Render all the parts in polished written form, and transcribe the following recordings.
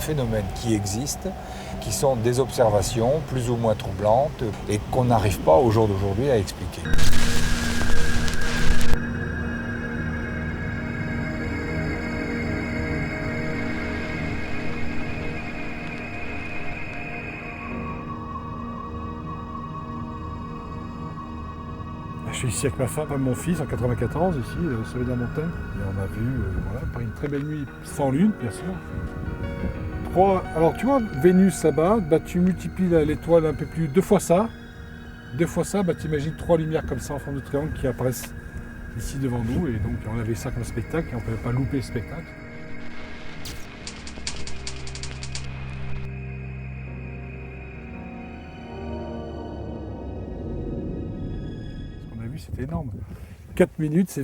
phénomène qui existe, qui sont des observations plus ou moins troublantes et qu'on n'arrive pas au jour d'aujourd'hui à expliquer. Je suis ici avec ma femme et mon fils en 94, ici, au sommet de la montagne. Et on a vu, par une très belle nuit, sans lune, bien sûr. Alors tu vois, Vénus là-bas, tu multiplies l'étoile un peu plus, deux fois ça, tu imagines 3 lumières comme ça en forme de triangle qui apparaissent ici devant nous. Et donc on avait ça comme spectacle et on ne pouvait pas louper le spectacle. C'était énorme. 4 minutes,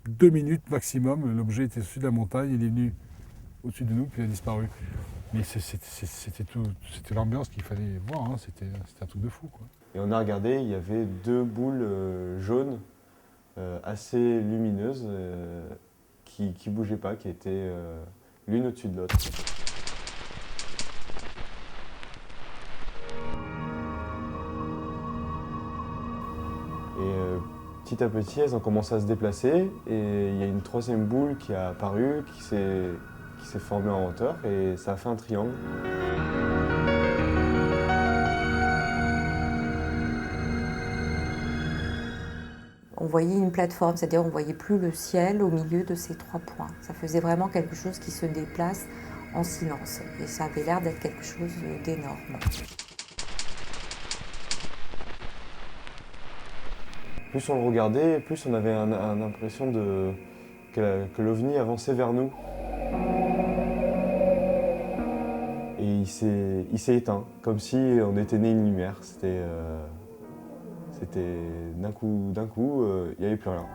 2 minutes maximum, l'objet était au-dessus de la montagne, il est venu au-dessus de nous, puis il a disparu. Mais c'était l'ambiance qu'il fallait voir, hein. C'était un truc de fou, quoi. Et on a regardé, il y avait 2 boules jaunes assez lumineuses qui ne bougeaient pas, qui étaient l'une au-dessus de l'autre. Et petit à petit, elles ont commencé à se déplacer et il y a une 3e boule qui a apparu, qui s'est formée en hauteur et ça a fait un triangle. On voyait une plateforme, c'est-à-dire on ne voyait plus le ciel au milieu de ces 3 points. Ça faisait vraiment quelque chose qui se déplace en silence et ça avait l'air d'être quelque chose d'énorme. Plus on le regardait, plus on avait l'impression que l'OVNI avançait vers nous. Et il s'est éteint, comme si on était né une lumière. C'était d'un coup, il n'y avait plus rien.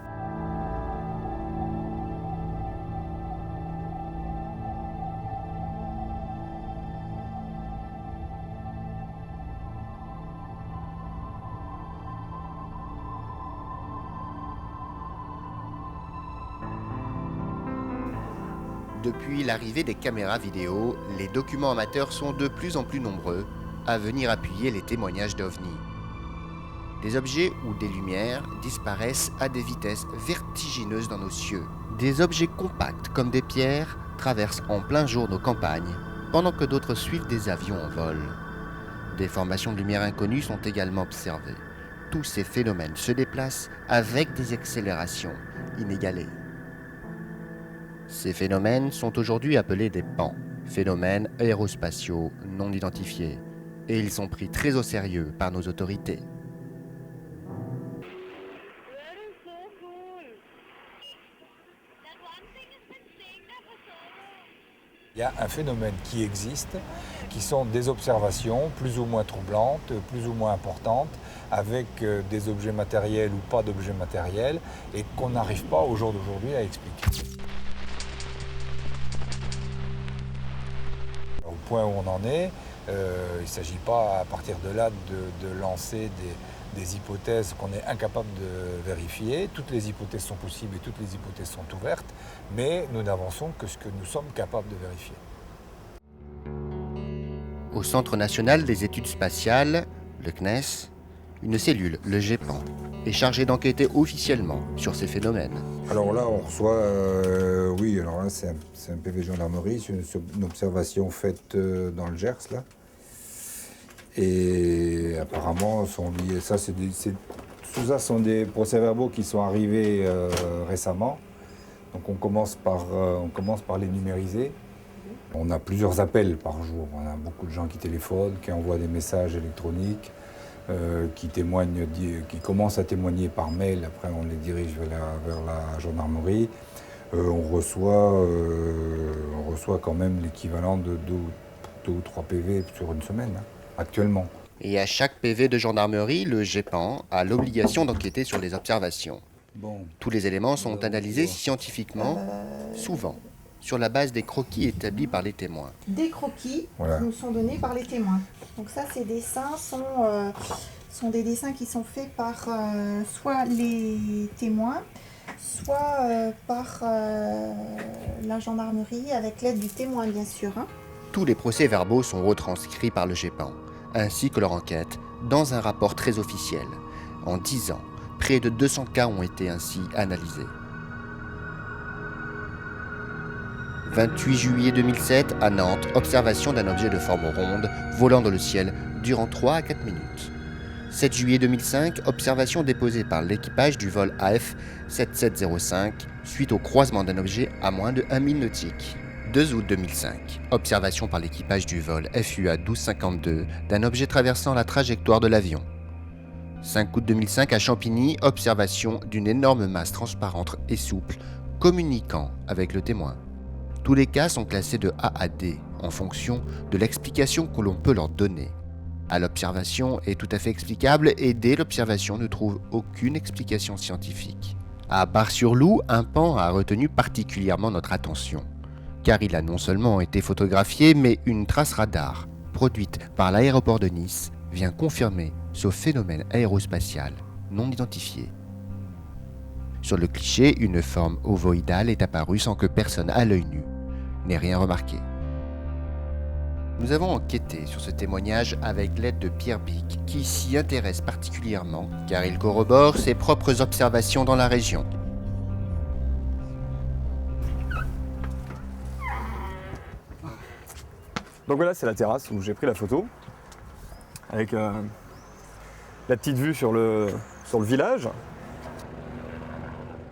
Depuis l'arrivée des caméras vidéo, les documents amateurs sont de plus en plus nombreux à venir appuyer les témoignages d'OVNI. Des objets ou des lumières disparaissent à des vitesses vertigineuses dans nos cieux. Des objets compacts comme des pierres traversent en plein jour nos campagnes, pendant que d'autres suivent des avions en vol. Des formations de lumière inconnues sont également observées. Tous ces phénomènes se déplacent avec des accélérations inégalées. Ces phénomènes sont aujourd'hui appelés des PAN, phénomènes aérospatiaux non identifiés, et ils sont pris très au sérieux par nos autorités. Il y a un phénomène qui existe, qui sont des observations plus ou moins troublantes, plus ou moins importantes, avec des objets matériels ou pas d'objets matériels, et qu'on n'arrive pas au jour d'aujourd'hui à expliquer. Au point où on en est, il ne s'agit pas à partir de là de lancer des hypothèses qu'on est incapable de vérifier. Toutes les hypothèses sont possibles et toutes les hypothèses sont ouvertes, mais nous n'avançons que ce que nous sommes capables de vérifier. Au Centre national des études spatiales, le CNES, une cellule, le GEPAN, est chargée d'enquêter officiellement sur ces phénomènes. Alors là, on reçoit, alors là, c'est un PV gendarmerie, c'est une observation faite dans le Gers, là. Et apparemment, sont liés, tout ça sont des procès-verbaux qui sont arrivés récemment. Donc on commence par les numériser. On a plusieurs appels par jour. On a beaucoup de gens qui téléphonent, qui envoient des messages électroniques, qui commencent à témoigner par mail. Après, on les dirige vers la gendarmerie. On reçoit quand même l'équivalent de 2 ou 3 PV sur une semaine, hein, actuellement. Et à chaque PV de gendarmerie, le GEPAN a l'obligation d'enquêter sur les observations. Bon. Tous les éléments sont analysés scientifiquement, souvent, sur la base des croquis établis par les témoins. Des croquis qui nous sont donnés par les témoins. Donc ça, ces dessins sont des dessins qui sont faits par soit les témoins, soit par la gendarmerie avec l'aide du témoin, bien sûr. Hein. Tous les procès-verbaux sont retranscrits par le GEPAN, ainsi que leur enquête, dans un rapport très officiel. En 10 ans, près de 200 cas ont été ainsi analysés. 28 juillet 2007, à Nantes, observation d'un objet de forme ronde volant dans le ciel durant 3 à 4 minutes. 7 juillet 2005, observation déposée par l'équipage du vol AF 7705 suite au croisement d'un objet à moins de 1 mille nautique. 2 août 2005, observation par l'équipage du vol FUA 1252 d'un objet traversant la trajectoire de l'avion. 5 août 2005 à Champigny, observation d'une énorme masse transparente et souple communiquant avec le témoin. Tous les cas sont classés de A à D en fonction de l'explication que l'on peut leur donner. A, l'observation est tout à fait explicable et D, l'observation ne trouve aucune explication scientifique. À Bar-sur-Loup, un pan a retenu particulièrement notre attention, car il a non seulement été photographié, mais une trace radar, produite par l'aéroport de Nice, vient confirmer ce phénomène aérospatial non identifié. Sur le cliché, une forme ovoïdale est apparue sans que personne à l'œil nu n'ait rien remarqué. Nous avons enquêté sur ce témoignage avec l'aide de Pierre Bic, qui s'y intéresse particulièrement car il corrobore ses propres observations dans la région. Donc voilà, c'est la terrasse où j'ai pris la photo, avec la petite vue sur le village.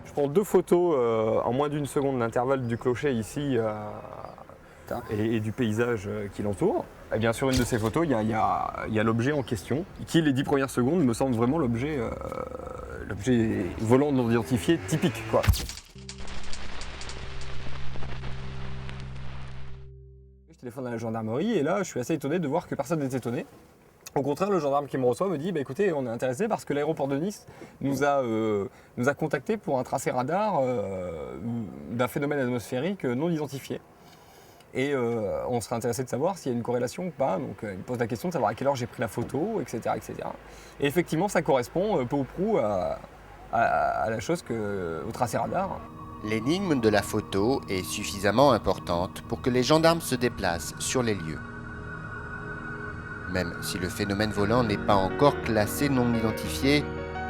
Je prends 2 photos en moins d'1 seconde d'intervalle du clocher ici et du paysage qui l'entoure. Et bien sur une de ces photos, il y a l'objet en question, qui les 10 premières secondes me semble vraiment l'objet volant non identifié typique, quoi. Je téléphone à la gendarmerie et là je suis assez étonné de voir que personne n'est étonné. Au contraire, le gendarme qui me reçoit me dit bah, écoutez, on est intéressé parce que l'aéroport de Nice nous a contacté pour un tracé radar d'un phénomène atmosphérique non identifié. Et on serait intéressé de savoir s'il y a une corrélation ou pas. Donc il me pose la question de savoir à quelle heure j'ai pris la photo, etc. etc. Et effectivement, ça correspond peu ou prou à la chose au tracé radar. L'énigme de la photo est suffisamment importante pour que les gendarmes se déplacent sur les lieux. Même si le phénomène volant n'est pas encore classé non identifié,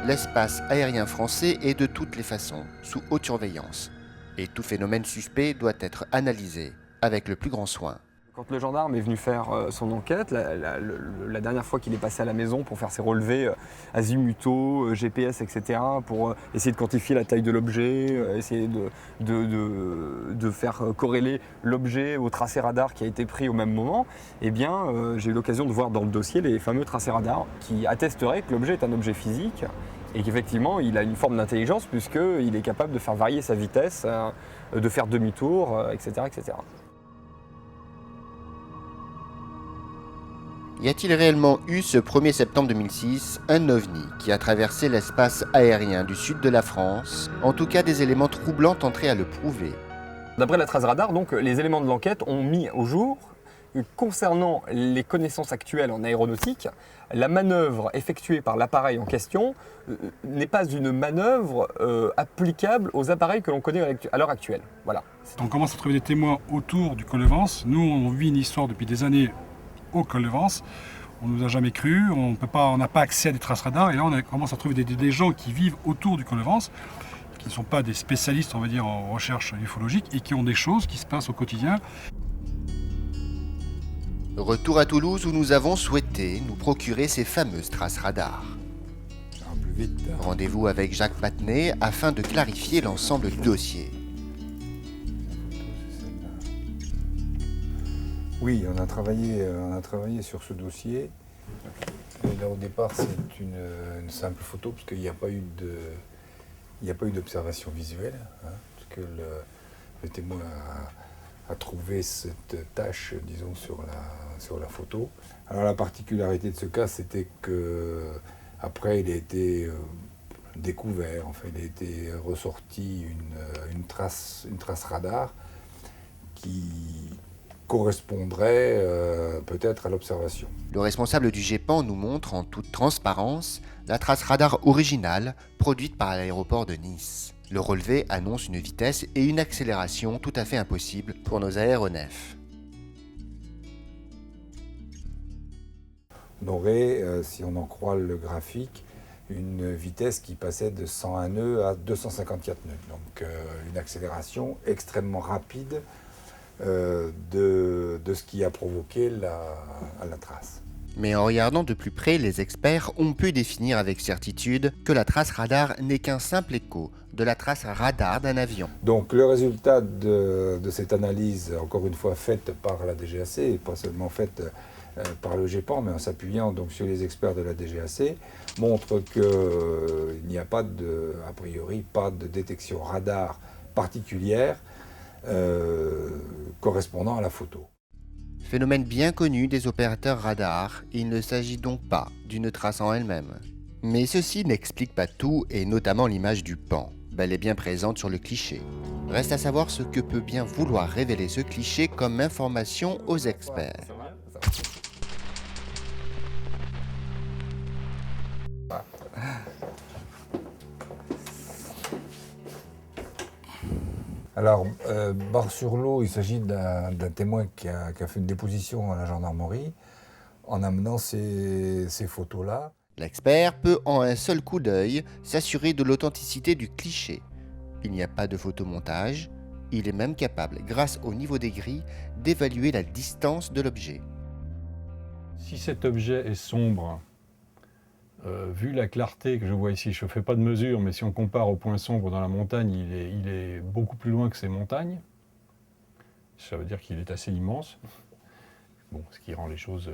l'espace aérien français est de toutes les façons sous haute surveillance. Et tout phénomène suspect doit être analysé avec le plus grand soin. Quand le gendarme est venu faire son enquête, la dernière fois qu'il est passé à la maison pour faire ses relevés azimutaux, GPS, etc., pour essayer de quantifier la taille de l'objet, essayer de faire corréler l'objet au tracé radar qui a été pris au même moment, eh bien, j'ai eu l'occasion de voir dans le dossier les fameux tracés radars qui attesteraient que l'objet est un objet physique et qu'effectivement il a une forme d'intelligence puisqu'il est capable de faire varier sa vitesse, de faire demi-tour, etc., etc. Y a-t-il réellement eu ce 1er septembre 2006 un ovni qui a traversé l'espace aérien du sud de la France? En tout cas, des éléments troublants tenteraient à le prouver. D'après la trace radar, donc, les éléments de l'enquête ont mis au jour que concernant les connaissances actuelles en aéronautique, la manœuvre effectuée par l'appareil en question n'est pas une manœuvre applicable aux appareils que l'on connaît à l'heure actuelle. Voilà. On commence à trouver des témoins autour du col de Vence. Nous, on vit une histoire depuis des années au col de Vence. On ne nous a jamais cru, on n'a pas accès à des traces radars, et là on commence à trouver des gens qui vivent autour du col de Vence, qui ne sont pas des spécialistes, on va dire, en recherche ufologique, et qui ont des choses qui se passent au quotidien. Retour à Toulouse où nous avons souhaité nous procurer ces fameuses traces radars. Plus vite. Rendez-vous avec Jacques Pattenet afin de clarifier l'ensemble du dossier. Oui, on a travaillé sur ce dossier. Et là, au départ, c'est une simple photo, parce qu'il n'y a pas eu d'observation visuelle, hein, parce que le témoin a trouvé cette tache, disons, sur la photo. Alors la particularité de ce cas, c'était que après, il a été découvert, enfin, il a été ressorti une trace radar qui correspondrait peut-être à l'observation. Le responsable du GEPAN nous montre en toute transparence la trace radar originale produite par l'aéroport de Nice. Le relevé annonce une vitesse et une accélération tout à fait impossibles pour nos aéronefs. On aurait, si on en croit le graphique, une vitesse qui passait de 101 nœuds à 254 nœuds. Donc une accélération extrêmement rapide de ce qui a provoqué la trace. Mais en regardant de plus près, les experts ont pu définir avec certitude que la trace radar n'est qu'un simple écho de la trace radar d'un avion. Donc le résultat de cette analyse, encore une fois faite par la DGAC, et pas seulement faite par le GEPAN, mais en s'appuyant donc sur les experts de la DGAC, montre qu'il n'y a pas a priori pas de détection radar particulière correspondant à la photo. Phénomène bien connu des opérateurs radars, il ne s'agit donc pas d'une trace en elle-même. Mais ceci n'explique pas tout, et notamment l'image du pan, bel et bien présente sur le cliché. Reste à savoir ce que peut bien vouloir révéler ce cliché comme information aux experts. Alors, Bar-sur-Lot, il s'agit d'un témoin qui a fait une déposition à la gendarmerie en amenant ces photos-là. L'expert peut en un seul coup d'œil s'assurer de l'authenticité du cliché. Il n'y a pas de photomontage, il est même capable, grâce au niveau des grilles, d'évaluer la distance de l'objet. Si cet objet est sombre, vu la clarté que je vois ici, je ne fais pas de mesure, mais si on compare au point sombre dans la montagne, il est beaucoup plus loin que ces montagnes. Ça veut dire qu'il est assez immense, bon, ce qui rend les choses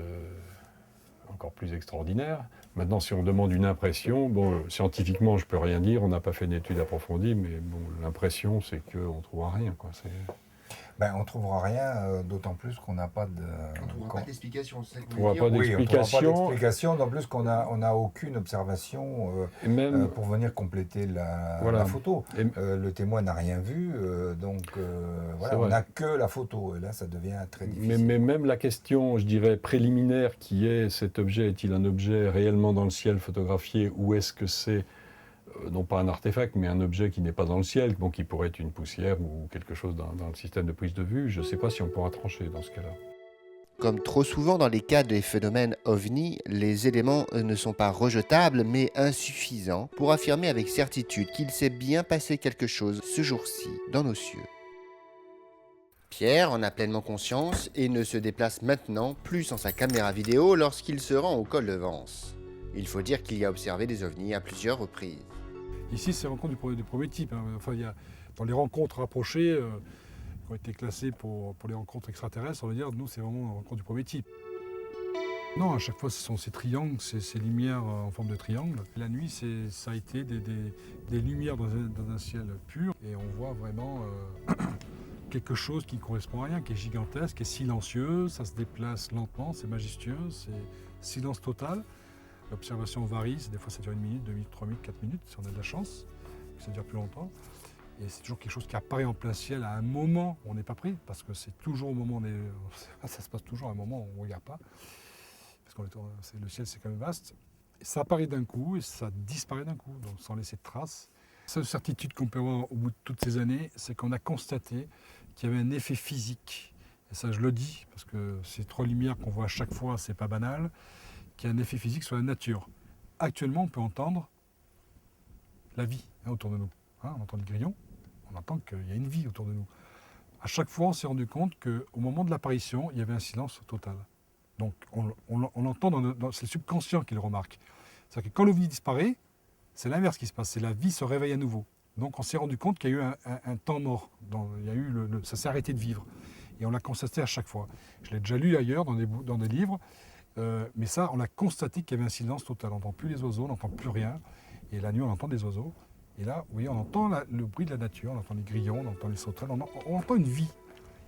encore plus extraordinaires. Maintenant, si on demande une impression, bon, scientifiquement, je ne peux rien dire, on n'a pas fait d'études approfondies, mais bon, l'impression, c'est qu'on ne trouvera rien, quoi. On ne trouvera rien, d'autant plus qu'on n'a pas de... On ne trouvera pas d'explication, c'est ça que on voit pas d'explication, d'autant plus qu'on n'a aucune observation même, pour venir compléter la photo. Le témoin n'a rien vu, on n'a que la photo, et là ça devient très difficile. Mais même la question, je dirais, préliminaire qui est, cet objet est-il un objet réellement dans le ciel photographié, ou est-ce que c'est non pas un artefact, mais un objet qui n'est pas dans le ciel, bon, qui pourrait être une poussière ou quelque chose dans le système de prise de vue, je ne sais pas si on pourra trancher dans ce cas-là. Comme trop souvent dans les cas des phénomènes OVNI, les éléments ne sont pas rejetables, mais insuffisants pour affirmer avec certitude qu'il s'est bien passé quelque chose ce jour-ci dans nos cieux. Pierre en a pleinement conscience et ne se déplace maintenant plus sans sa caméra vidéo lorsqu'il se rend au col de Vence. Il faut dire qu'il y a observé des ovnis à plusieurs reprises. Ici, c'est rencontres du premier type. Enfin, il y a, dans les rencontres rapprochées, qui ont été classées pour les rencontres extraterrestres, on va dire, nous, c'est vraiment une rencontre du premier type. Non, à chaque fois, ce sont ces triangles, ces lumières en forme de triangle. La nuit, ça a été des lumières dans un ciel pur. Et on voit vraiment quelque chose qui ne correspond à rien, qui est gigantesque, qui est silencieux, ça se déplace lentement, c'est majestueux, c'est silence total. L'observation varie, des fois ça dure 1 minute, 2 minutes, 3 minutes, 4 minutes, si on a de la chance, ça dure plus longtemps. Et c'est toujours quelque chose qui apparaît en plein ciel à un moment où on n'est pas pris, parce que c'est toujours au moment où ça se passe toujours à un moment où on ne regarde pas, parce que le ciel c'est quand même vaste. Et ça apparaît d'un coup et ça disparaît d'un coup, donc sans laisser de traces. La seule certitude qu'on peut avoir au bout de toutes ces années, c'est qu'on a constaté qu'il y avait un effet physique. Et ça je le dis, parce que ces 3 lumières qu'on voit à chaque fois, c'est pas banal, qui a un effet physique sur la nature. Actuellement, on peut entendre la vie autour de nous. On entend le grillon, on entend qu'il y a une vie autour de nous. À chaque fois, on s'est rendu compte qu'au moment de l'apparition, il y avait un silence total. Donc, on l'entend, c'est le subconscient qui le remarque. C'est-à-dire que quand l'OVNI disparaît, c'est l'inverse qui se passe, c'est la vie se réveille à nouveau. Donc, on s'est rendu compte qu'il y a eu un temps mort, ça s'est arrêté de vivre. Et on l'a constaté à chaque fois. Je l'ai déjà lu ailleurs, dans des livres, mais ça, on a constaté qu'il y avait un silence total. On n'entend plus les oiseaux, on n'entend plus rien. Et la nuit, on entend des oiseaux. Et là, oui, on entend le bruit de la nature, on entend les grillons, on entend les sauterelles, on entend une vie.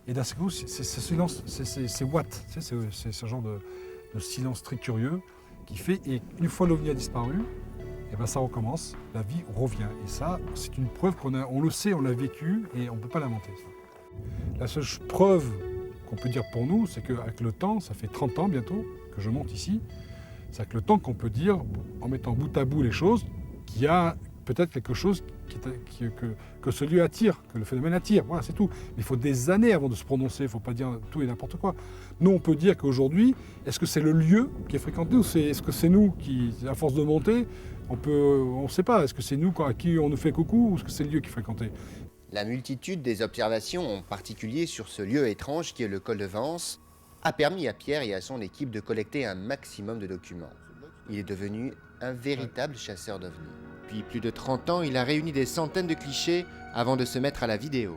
Et d'un seul coup, c'est ce silence, c'est what, c'est ce genre de silence très curieux qui fait, et une fois l'OVNI a disparu, et ben ça recommence, la vie revient. Et ça, c'est une preuve on le sait, on l'a vécu, et on ne peut pas l'inventer. La seule preuve qu'on peut dire pour nous, c'est qu'avec le temps, ça fait 30 ans bientôt que je monte ici, c'est avec le temps qu'on peut dire, en mettant bout à bout les choses, qu'il y a peut-être quelque chose que ce lieu attire, que le phénomène attire. Voilà, c'est tout. Mais il faut des années avant de se prononcer, il ne faut pas dire tout et n'importe quoi. Nous, on peut dire qu'aujourd'hui, est-ce que c'est le lieu qui est fréquenté ou est-ce que c'est nous qui, à force de monter, on ne sait pas, est-ce que c'est nous à qui on nous fait coucou ou est-ce que c'est le lieu qui est fréquenté? La multitude des observations, en particulier sur ce lieu étrange qui est le col de Vence, a permis à Pierre et à son équipe de collecter un maximum de documents. Il est devenu un véritable chasseur d'ovnis. Depuis plus de 30 ans, il a réuni des centaines de clichés avant de se mettre à la vidéo.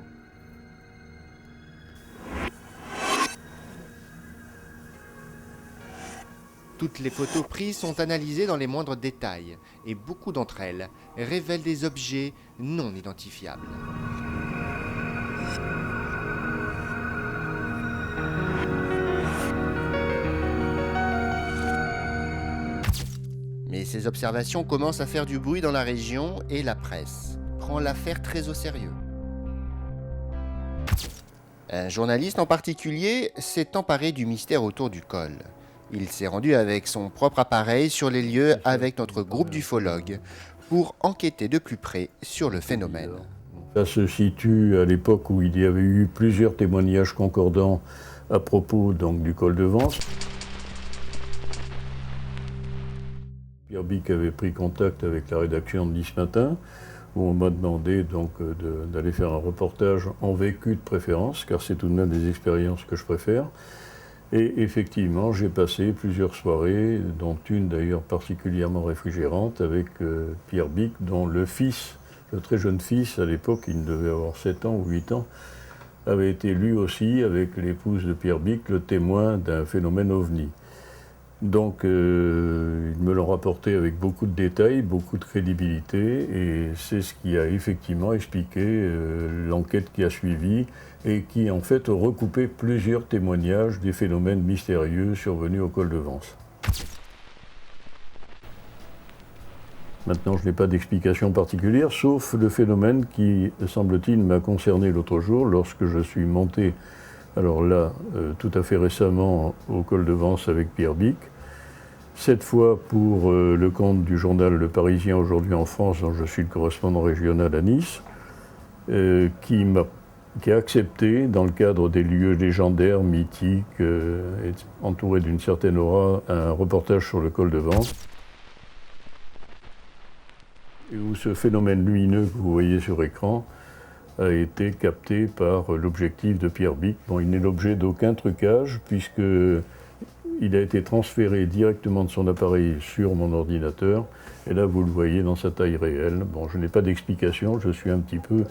Toutes les photos prises sont analysées dans les moindres détails et beaucoup d'entre elles révèlent des objets non identifiables. Mais ces observations commencent à faire du bruit dans la région et la presse prend l'affaire très au sérieux. Un journaliste en particulier s'est emparé du mystère autour du col. Il s'est rendu avec son propre appareil sur les lieux avec notre groupe d'ufologues pour enquêter de plus près sur le phénomène. Ça se situe à l'époque où il y avait eu plusieurs témoignages concordants à propos donc, du col de Vence. Pierre Bic avait pris contact avec la rédaction de Nice Matin, où on m'a demandé donc d'aller faire un reportage en vécu de préférence, car c'est tout de même des expériences que je préfère. Et effectivement, j'ai passé plusieurs soirées, dont une d'ailleurs particulièrement réfrigérante, avec Pierre Bic, dont le fils, le très jeune fils, à l'époque, il devait avoir 7 ans ou 8 ans, avait été lui aussi, avec l'épouse de Pierre Bic, le témoin d'un phénomène ovni. Donc, ils me l'ont rapporté avec beaucoup de détails, beaucoup de crédibilité, et c'est ce qui a effectivement expliqué l'enquête qui a suivi et qui, en fait, a recoupé plusieurs témoignages des phénomènes mystérieux survenus au col de Vence. Maintenant, je n'ai pas d'explication particulière, sauf le phénomène qui, semble-t-il, m'a concerné l'autre jour lorsque je suis monté, alors là, tout à fait récemment, au col de Vence avec Pierre Bic. Cette fois pour le compte du journal Le Parisien aujourd'hui en France, dont je suis le correspondant régional à Nice, qui a accepté, dans le cadre des lieux légendaires, mythiques, entourés d'une certaine aura, un reportage sur le col de Vence. Et où ce phénomène lumineux que vous voyez sur écran a été capté par l'objectif de Pierre Bic. Bon, il n'est l'objet d'aucun trucage, puisqu'il a été transféré directement de son appareil sur mon ordinateur. Et là, vous le voyez dans sa taille réelle. Bon, je n'ai pas d'explication, je suis un petit peu,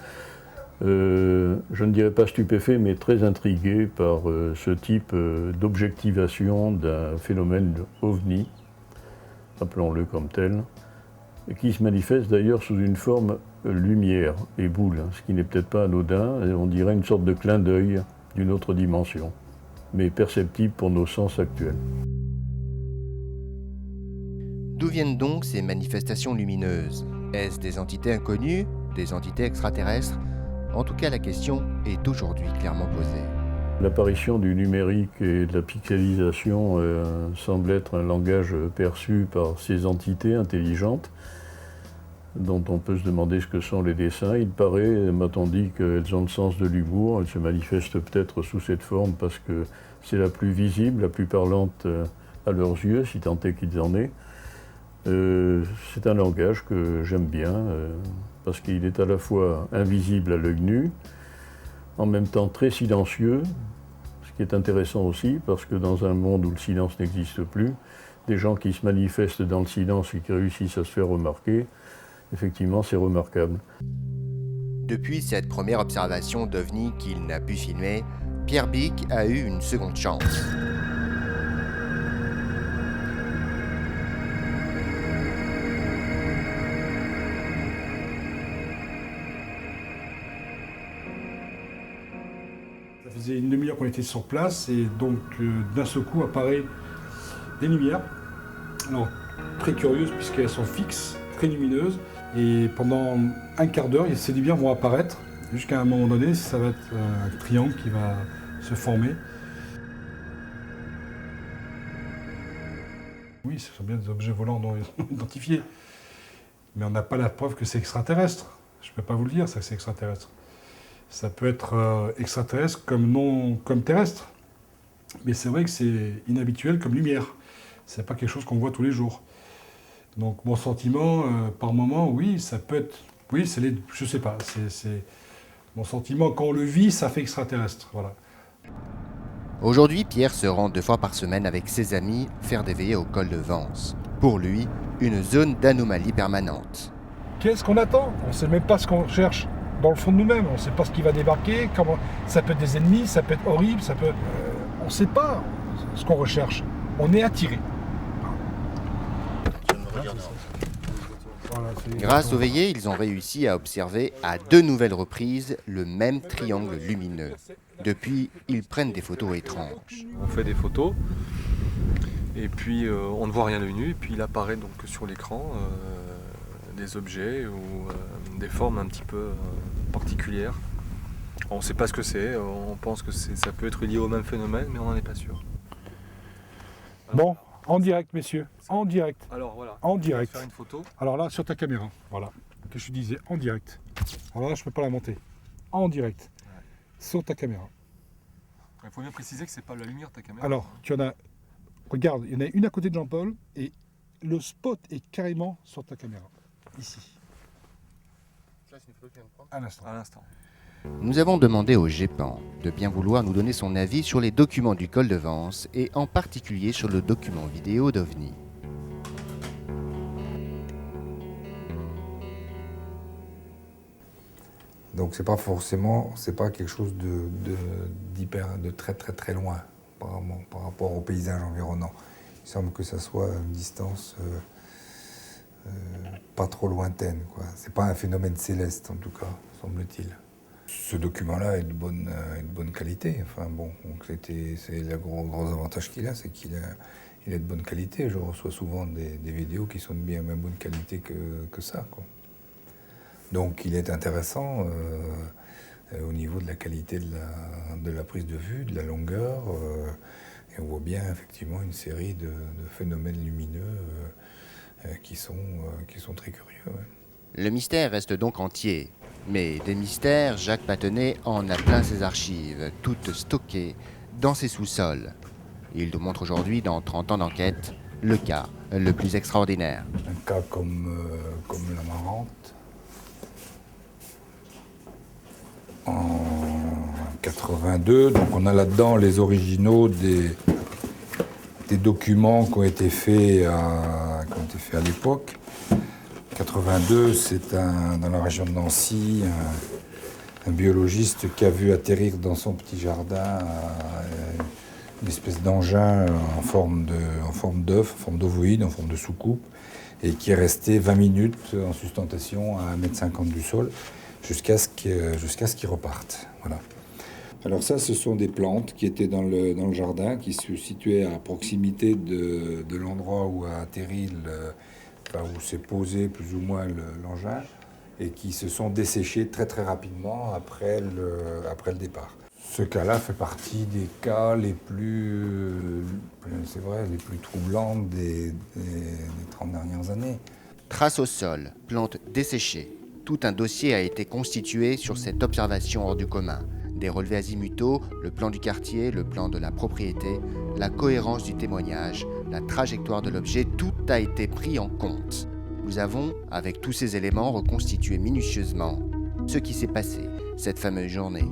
je ne dirais pas stupéfait, mais très intrigué par ce type d'objectivation d'un phénomène ovni, appelons-le comme tel, qui se manifeste d'ailleurs sous une forme lumière et boule, ce qui n'est peut-être pas anodin, on dirait une sorte de clin d'œil d'une autre dimension, mais perceptible pour nos sens actuels. D'où viennent donc ces manifestations lumineuses? Est-ce des entités inconnues, des entités extraterrestres? En tout cas, la question est aujourd'hui clairement posée. L'apparition du numérique et de la pixelisation semble être un langage perçu par ces entités intelligentes, dont on peut se demander ce que sont les dessins. Il paraît, m'a-t-on dit, qu'elles ont le sens de l'humour. Elles se manifestent peut-être sous cette forme parce que c'est la plus visible, la plus parlante à leurs yeux, si tant est qu'ils en aient. C'est un langage que j'aime bien, parce qu'il est à la fois invisible à l'œil nu, en même temps très silencieux, ce qui est intéressant aussi, parce que dans un monde où le silence n'existe plus, des gens qui se manifestent dans le silence et qui réussissent à se faire remarquer, effectivement, c'est remarquable. Depuis cette première observation d'OVNI qu'il n'a pu filmer, Pierre Bic a eu une seconde chance. Ça faisait une demi-heure qu'on était sur place et donc d'un seul coup apparaît des lumières. Alors, très curieuses puisqu'elles sont fixes, très lumineuses. Et pendant un quart d'heure, ces lumières vont apparaître jusqu'à un moment donné, ça va être un triangle qui va se former. Oui, ce sont bien des objets volants non identifiés. mais on n'a pas la preuve que c'est extraterrestre. Je ne peux pas vous le dire, ça, que c'est extraterrestre. Ça peut être extraterrestre comme terrestre. Mais c'est vrai que c'est inhabituel comme lumière. C'est pas quelque chose qu'on voit tous les jours. Donc mon sentiment, par moment, oui, ça peut être... Oui, je sais pas. C'est mon sentiment, quand on le vit, ça fait extraterrestre. Voilà. Aujourd'hui, Pierre se rend 2 fois par semaine avec ses amis faire des veillées au col de Vence. Pour lui, une zone d'anomalie permanente. Qu'est-ce qu'on attend? On ne sait même pas ce qu'on cherche dans le fond de nous-mêmes. On ne sait pas ce qui va débarquer, comment... Ça peut être des ennemis, ça peut être horrible, ça peut... on ne sait pas ce qu'on recherche. On est attiré. Grâce aux veillées, ils ont réussi à observer à 2 nouvelles reprises le même triangle lumineux. Depuis, ils prennent des photos étranges. On fait des photos et puis on ne voit rien de nu et puis il apparaît donc sur l'écran des objets ou des formes un petit peu particulières. On ne sait pas ce que c'est, on pense que ça peut être lié au même phénomène mais on n'en est pas sûr. Bon, en direct messieurs, en direct. Alors voilà, en direct. On va faire une photo. Alors là, sur ta caméra, voilà, que je disais, en direct. Alors là, je ne peux pas la monter. En direct, ouais. Sur ta caméra. Il faut bien préciser que ce n'est pas la lumière de ta caméra. Alors, tu en as, regarde, il y en a une à côté de Jean-Paul et le spot est carrément sur ta caméra, ici. Ça, c'est une photo que tu viens de prendre ? À l'instant. Nous avons demandé au GEPAN de bien vouloir nous donner son avis sur les documents du col de Vence et en particulier sur le document vidéo d'OVNI. Donc c'est pas quelque chose de très très très loin par rapport au paysage environnant. Il semble que ça soit une distance pas trop lointaine, quoi. C'est pas un phénomène céleste en tout cas, semble-t-il. Ce document-là est de bonne qualité. Enfin bon, donc c'est le gros avantage qu'il a, c'est qu'il est de bonne qualité. Je reçois souvent des vidéos qui sont de bien même bonne qualité que ça, quoi. Donc il est intéressant au niveau de la qualité de la prise de vue, de la longueur, et on voit bien effectivement une série de phénomènes lumineux qui sont très curieux. Ouais. Le mystère reste donc entier, mais des mystères, Jacques Patenay en a plein ses archives, toutes stockées dans ses sous-sols. Il nous montre aujourd'hui, dans 30 ans d'enquête, le cas le plus extraordinaire. Un cas comme l'Amarante. En 82, donc on a là-dedans les originaux des documents qui ont été faits à l'époque. 82, c'est dans la région de Nancy, un biologiste qui a vu atterrir dans son petit jardin une espèce d'engin en forme d'œuf, en forme d'ovoïde, en forme de soucoupe, et qui est resté 20 minutes en sustentation à 1,50 m du sol, jusqu'à ce qu'ils repartent. Voilà. Alors ça, ce sont des plantes qui étaient dans le jardin, qui se situaient à proximité de l'endroit où a atterri, où s'est posé plus ou moins l'engin, et qui se sont desséchées très très rapidement après le départ. Ce cas-là fait partie des cas les plus troublants des 30 dernières années. Traces au sol, plantes desséchées. Tout un dossier a été constitué sur cette observation hors du commun. Des relevés azimutaux, le plan du quartier, le plan de la propriété, la cohérence du témoignage, la trajectoire de l'objet, tout a été pris en compte. Nous avons, avec tous ces éléments, reconstitué minutieusement ce qui s'est passé cette fameuse journée.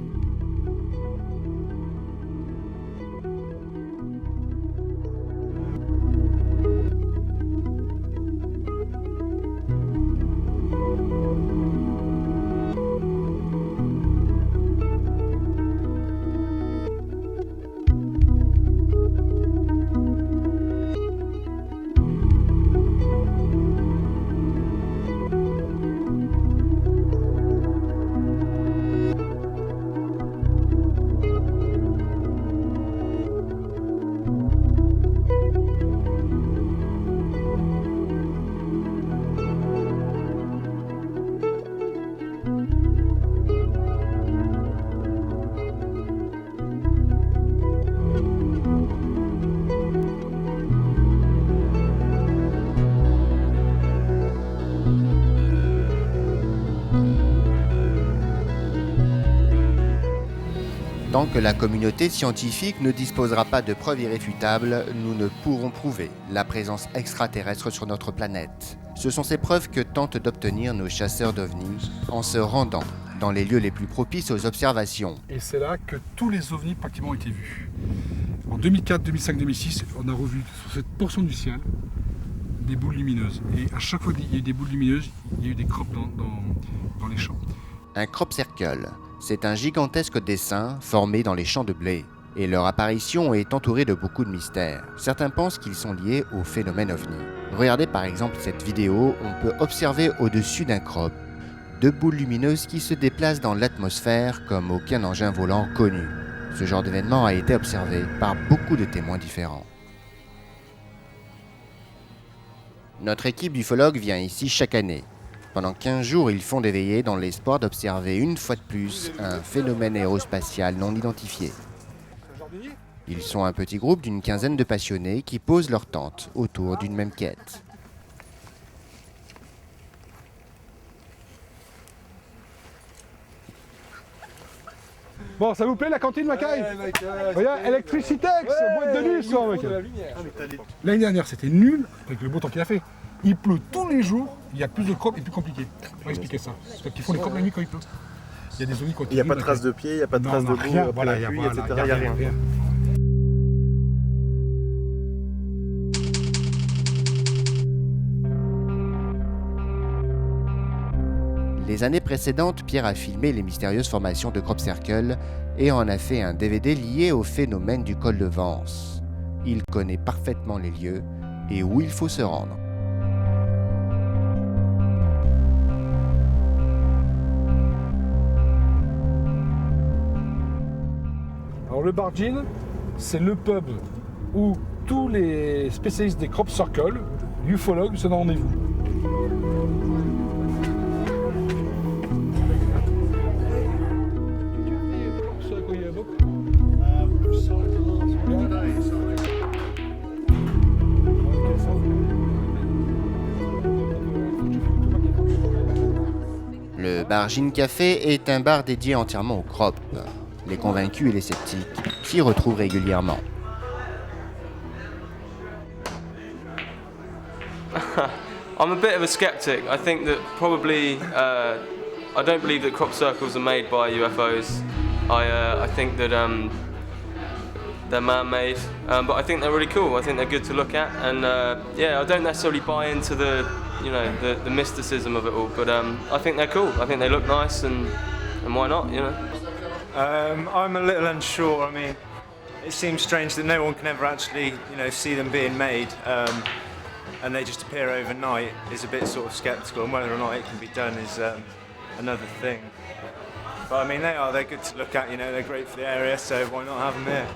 Tant que la communauté scientifique ne disposera pas de preuves irréfutables, nous ne pourrons prouver la présence extraterrestre sur notre planète. Ce sont ces preuves que tentent d'obtenir nos chasseurs d'ovnis en se rendant dans les lieux les plus propices aux observations. Et c'est là que tous les ovnis pratiquement ont été vus. En 2004, 2005, 2006, on a revu sur cette portion du ciel des boules lumineuses. Et à chaque fois qu'il y a eu des boules lumineuses, il y a eu des crops dans les champs. Un crop circle, c'est un gigantesque dessin formé dans les champs de blé. Et leur apparition est entourée de beaucoup de mystères. Certains pensent qu'ils sont liés au phénomène ovni. Regardez par exemple cette vidéo, on peut observer au-dessus d'un crop 2 boules lumineuses qui se déplacent dans l'atmosphère comme aucun engin volant connu. Ce genre d'événement a été observé par beaucoup de témoins différents. Notre équipe d'ufologues vient ici chaque année. Pendant 15 jours, ils font des veillées dans l'espoir d'observer une fois de plus un phénomène aérospatial non identifié. Ils sont un petit groupe d'une quinzaine de passionnés qui posent leur tente autour d'une même quête. Bon, ça vous plaît la cantine, Macaille? Regarde, Electricité, boîte de nuit, soir, Macaille. L'année dernière, c'était nul avec le beau temps qu'il a fait. Il pleut tous les jours, il y a plus de crops et plus compliqué. On va expliquer ça. Parce qu'ils font les crops la nuit quand il pleut. Il y a des zones il n'y a pas de traces de pied, il n'y a pas de traces de boue, après la pluie, etc. Il n'y a rien. Les années précédentes, Pierre a filmé les mystérieuses formations de crop circle et en a fait un DVD lié au phénomène du col de Vence. Il connaît parfaitement les lieux et où il faut se rendre. Alors le Bar Gin, c'est le pub où tous les spécialistes des crop circle, ufologues, se donnent rendez-vous. Le Bar Gin Café est un bar dédié entièrement aux crop. Les convaincus et les sceptiques s'y retrouvent régulièrement. I'm a bit of a skeptic. I think that probably I don't believe that crop circles are made by UFOs. I think that they're man-made, but I think they're really cool. I think they're good to look at, and yeah, I don't necessarily buy into the mysticism of it all, but I think they're cool. I think they look nice, and why not, you know? I'm a little unsure. I mean, it seems strange that no one can ever actually, see them being made, and they just appear overnight. Is a bit sort of sceptical, and whether or not it can be done is another thing. But I mean, they're good to look at. They're great for the area, so why not have them here?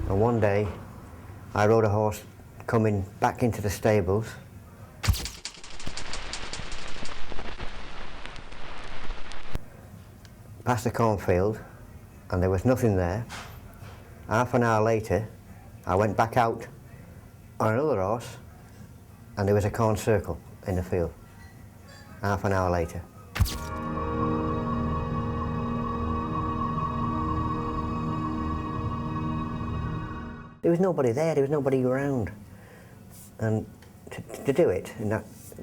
And one day, I rode a horse coming back into the stables. Past the cornfield, and there was nothing there. Half an hour later, I went back out on another horse, and there was a corn circle in the field. Half an hour later. There was nobody there, there was nobody around. And to do it,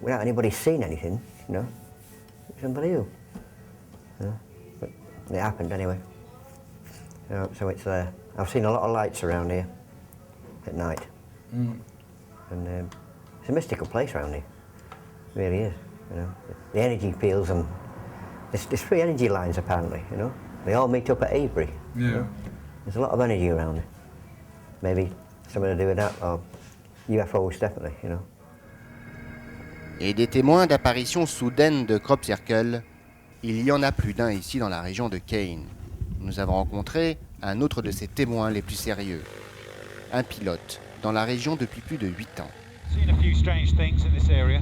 without anybody seeing anything, it's unbelievable. But it happened anyway. So it's I've seen a lot of lights around here at night. And it's a mystical place around here. It really is. The energy fields, and there's 3 energy lines apparently, They all meet up at Avebury. Yeah. There's a lot of energy around it. Maybe something to do with that, or UFOs definitely, Et des témoins d'apparitions soudaines de crop circle, il y en a plus d'un ici dans la région de Kane. Nous avons rencontré un autre de ces témoins les plus sérieux, un pilote dans la région depuis plus de 8 ans. Seen a few strange things in this area.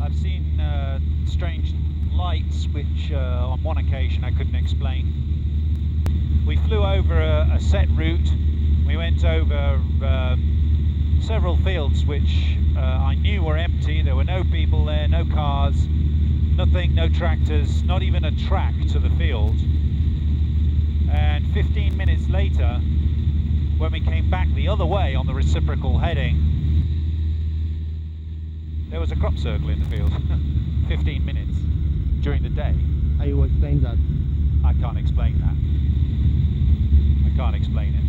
I've seen strange lights which on one occasion I couldn't explain. We flew over a set route. We went over several fields which I knew were empty. There were no people there, no cars, nothing, no tractors, not even a track to the field. And 15 minutes later, when we came back the other way on the reciprocal heading, there was a crop circle in the field. 15 minutes during the day. How you explain that? I can't explain that. I can't explain it.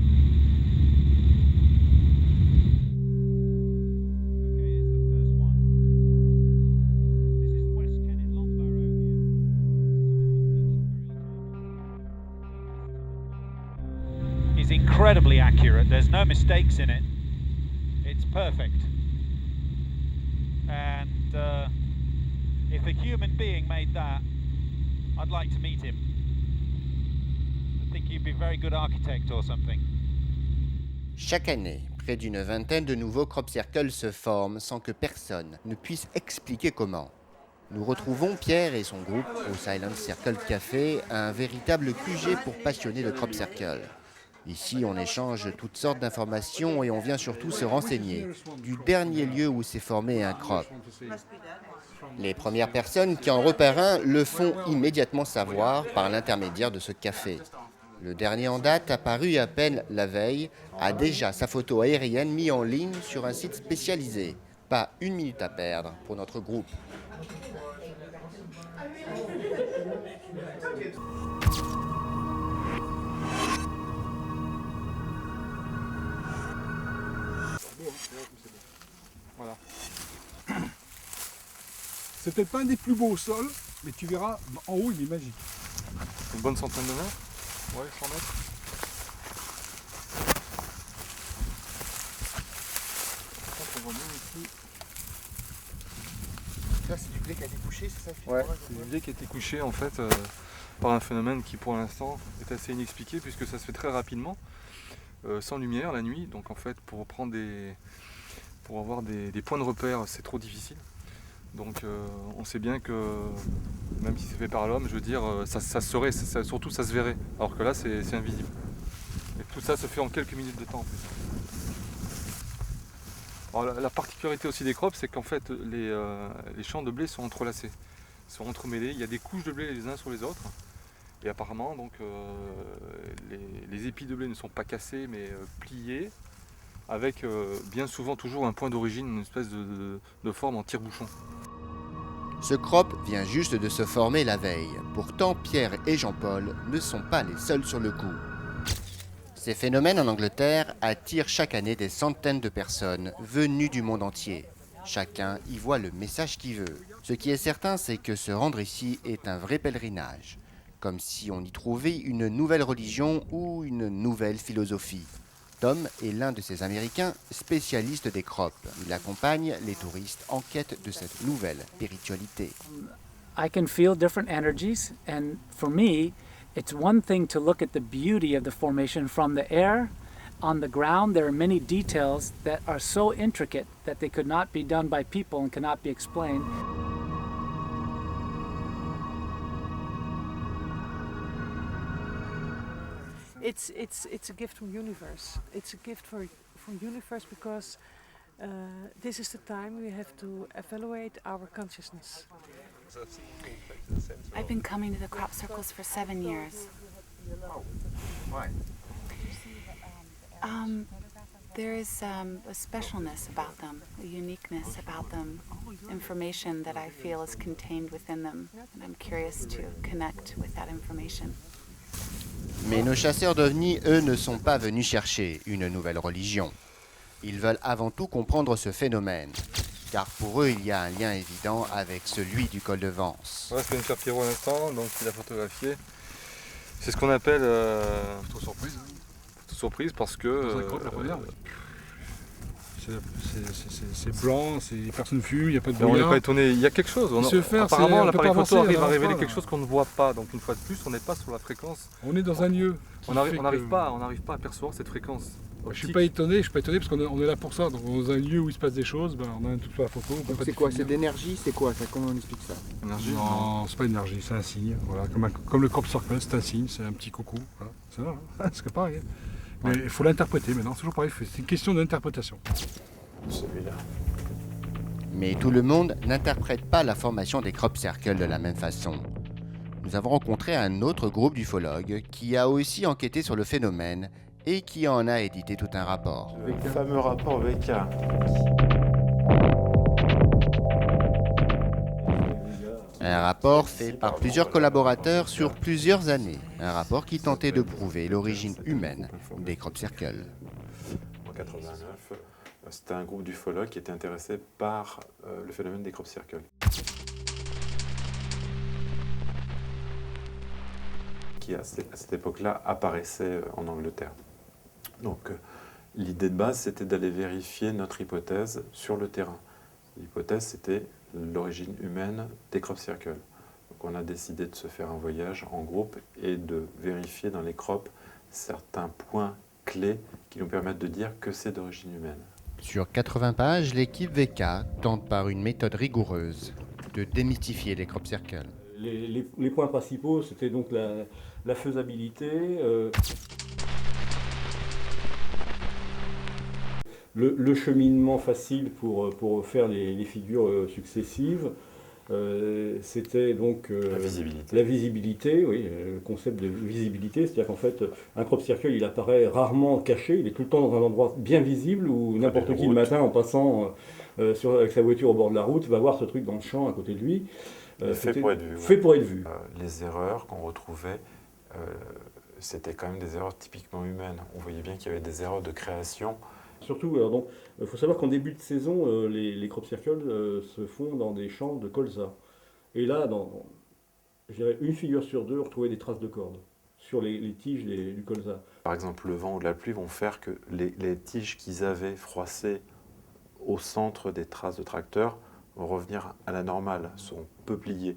It's incredibly accurate. There's no mistakes in it. It's perfect. And if a human being made that, I'd like to meet him. I think he'd be a very good architect or something. Chaque année, près d'une vingtaine de nouveaux crop circles se forment sans que personne ne puisse expliquer comment. Nous retrouvons Pierre et son groupe au Silent Circle Café, un véritable QG pour passionnés de crop circle. Ici, on échange toutes sortes d'informations et on vient surtout se renseigner du dernier lieu où s'est formé un crop. Les premières personnes qui en repèrent un le font immédiatement savoir par l'intermédiaire de ce café. Le dernier en date, apparu à peine la veille, a déjà sa photo aérienne mise en ligne sur un site spécialisé. Pas une minute à perdre pour notre groupe. Voilà. C'est peut-être pas un des plus beaux au sol, mais tu verras, en haut il est magique. Une bonne centaine de mètres. Ouais, 100 mètres. Là, c'est du blé qui a été couché, c'est ça? Ouais, c'est du blé qui a été couché en fait par un phénomène qui pour l'instant est assez inexpliqué puisque ça se fait très rapidement, sans lumière la nuit. Donc en fait pour avoir des points de repère c'est trop difficile. Donc on sait bien que même si c'est fait par l'homme, je veux dire, surtout ça se verrait. Alors que là c'est invisible. Et tout ça se fait en quelques minutes de temps en plus. Alors, la particularité aussi des crops, c'est qu'en fait les champs de blé sont entrelacés, sont entremêlés. Il y a des couches de blé les uns sur les autres. Et apparemment donc les épis de blé ne sont pas cassés mais pliés, avec bien souvent toujours un point d'origine, une espèce de forme en tire-bouchon. Ce crop vient juste de se former la veille. Pourtant, Pierre et Jean-Paul ne sont pas les seuls sur le coup. Ces phénomènes en Angleterre attirent chaque année des centaines de personnes venues du monde entier. Chacun y voit le message qu'il veut. Ce qui est certain, c'est que se rendre ici est un vrai pèlerinage, comme si on y trouvait une nouvelle religion ou une nouvelle philosophie. Tom est l'un de ces Américains spécialistes des crops. Il accompagne les touristes en quête de cette nouvelle spiritualité. I can feel different energies, and for me, it's one thing to look at the beauty of the formation from the air. On the ground, there are many details that are so intricate that they could not be done by people and cannot be explained. It's a gift from universe. It's a gift from universe because this is the time we have to evaluate our consciousness. I've been coming to the crop circles for 7 years. Why? There is a specialness about them, a uniqueness about them, information that I feel is contained within them, and I'm curious to connect with that information. Mais nos chasseurs d'ovnis, eux, ne sont pas venus chercher une nouvelle religion. Ils veulent avant tout comprendre ce phénomène, car pour eux, il y a un lien évident avec celui du col de Vence. Ouais, c'est une faire Pierrot à l'instant, donc il a photographié. C'est ce qu'on appelle photo surprise. Photo surprise parce que c'est blanc, personne ne fume, il n'y a pas de on brouillard. n'est pas étonné, il y a quelque chose. Apparemment, l'appareil photo arrive à révéler quelque chose qu'on ne voit pas. Donc une fois de plus, on n'est pas sur la fréquence. On est dans un lieu. On n'arrive pas à percevoir cette fréquence. Je ne suis pas étonné parce qu'on est là pour ça. Donc dans un lieu où il se passe des choses, on a un truc sur la photo. C'est quoi? C'est d'énergie? C'est quoi ça? Comment on explique ça? Énergie? Non, c'est pas énergie, c'est un signe. Voilà, comme le crop circle, c'est un signe, c'est un petit coucou. Voilà. C'est ça, hein, c'est pareil. Mais il faut l'interpréter maintenant, c'est toujours pareil, c'est une question d'interprétation. celui-là. Mais tout le monde n'interprète pas la formation des crop circles de la même façon. Nous avons rencontré un autre groupe d'ufologues qui a aussi enquêté sur le phénomène et qui en a édité tout un rapport. Le fameux rapport VK. Un rapport fait par plusieurs collaborateurs sur plusieurs années. Un rapport qui tentait de prouver l'origine humaine des crop circles. En 89, c'était un groupe d'ufologues qui était intéressé par le phénomène des crop circles. Qui à cette époque-là apparaissait en Angleterre. Donc l'idée de base, c'était d'aller vérifier notre hypothèse sur le terrain. L'hypothèse, c'était l'origine humaine des crop circles. Donc on a décidé de se faire un voyage en groupe et de vérifier dans les crops certains points clés qui nous permettent de dire que c'est d'origine humaine. Sur 80 pages, l'équipe VK tente par une méthode rigoureuse de démystifier les crop circles. Les points principaux, c'était donc la faisabilité, le cheminement facile pour faire les figures successives. C'était donc la visibilité, oui, le concept de visibilité, c'est-à-dire qu'en fait, un crop circle, il apparaît rarement caché, il est tout le temps dans un endroit bien visible où n'importe qui le matin, en passant avec sa voiture au bord de la route, va voir ce truc dans le champ à côté de lui. Fait pour être vu. Fait pour être vu. Les erreurs qu'on retrouvait, c'était quand même des erreurs typiquement humaines. On voyait bien qu'il y avait des erreurs de création. Surtout, il faut savoir qu'en début de saison, les crop circles se font dans des champs de colza. Et là, je dirais une figure sur deux, on retrouvait des traces de cordes sur les tiges du colza. Par exemple, le vent ou la pluie vont faire que les tiges qu'ils avaient froissées au centre des traces de tracteur vont revenir à la normale, sont peupliées.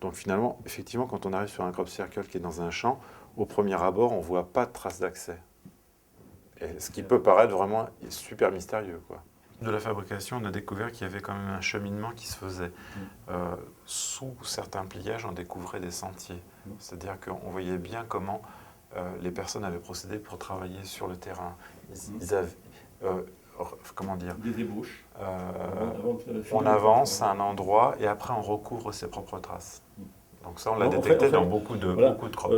Donc finalement, effectivement, quand on arrive sur un crop circle qui est dans un champ, au premier abord, on ne voit pas de traces d'accès. Et ce qui peut paraître vraiment super mystérieux, quoi. De la fabrication, on a découvert qu'il y avait quand même un cheminement qui se faisait. Sous certains pliages, on découvrait des sentiers. C'est-à-dire qu'on voyait bien comment les personnes avaient procédé pour travailler sur le terrain. Ils avaient, comment dire, des ébauches. On avance à un endroit et après on recouvre ses propres traces. Donc ça, on l'a détecté dans beaucoup de crops.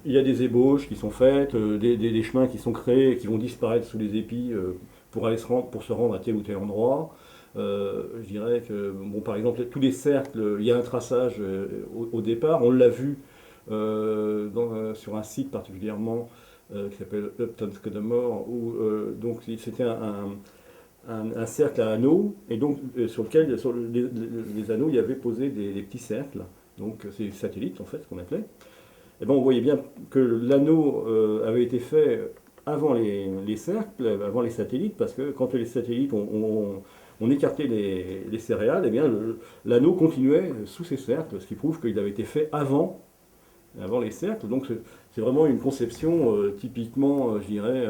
Il y a des ébauches qui sont faites, des chemins qui sont créés, qui vont disparaître sous les épis pour se rendre à tel ou tel endroit. Je dirais que, bon, par exemple, tous les cercles, il y a un traçage au départ. On l'a vu sur un site particulièrement qui s'appelle Upton Scudamore, où donc c'était un cercle à anneaux, et donc sur lequel, sur les anneaux, il y avait posé des petits cercles. Donc c'est des satellites en fait, ce qu'on appelait. Et ben, on voyait bien que l'anneau avait été fait avant les cercles, avant les satellites, parce que quand les satellites on écartait les céréales, et bien l'anneau continuait sous ces cercles, ce qui prouve qu'il avait été fait avant les cercles. Donc c'est vraiment une conception typiquement, je dirais,